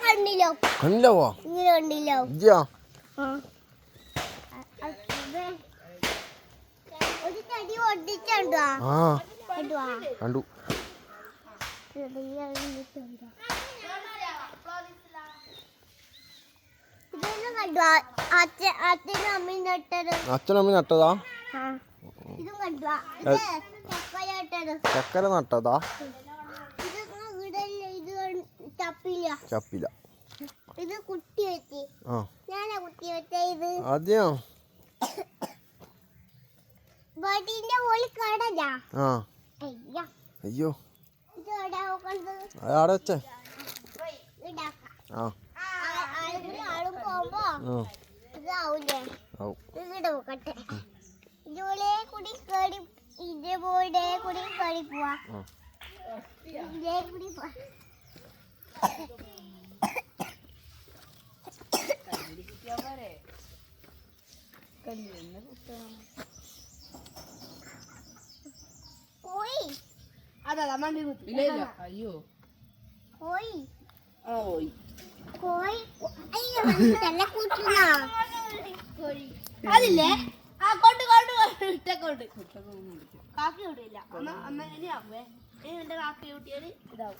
കണ്ടില്ലോ കണ്ടില്ലോ ഒരു തടി ഒട്ടിച്ചോ കണ്ടു അച്ഛനും അമ്മയും നട്ടതാ ചക്കര നട്ടതാ ചപ്പില ഇത് കുട്ടി വെച്ച് ഞാനാ കുട്ടി വെച്ച ഇത് അതെയോ ബഡിന്റെ ഓളി കടലാ അയ്യോ ഇത് എവിടെ നോക്കണ്ടത് അവിടെ വെച്ചേ ആളും പോകുമ്പോ ഇതാവൂലേ ഇവിടെ നോക്കട്ടെ ഇതുപോലെ കൂടി കേടി ഇതേപോലെ കൂടി കേടി പോവാ ഇതേ കൂടി കോയി അതാ മണ്ടി കുത്തി അയ്യോ കോയി ഓയ് കോയി അയ്യോ നല്ല കൂട്ടുന്ന അതില്ലേ ആ കൊണ്ട് ഇട്ടക്കൊണ്ട് കാക്കി വിടില്ല അമ്മ ഇനി ആവേ എന്റെ കാക്കി കൂട്ടിയാല് ഇതാവും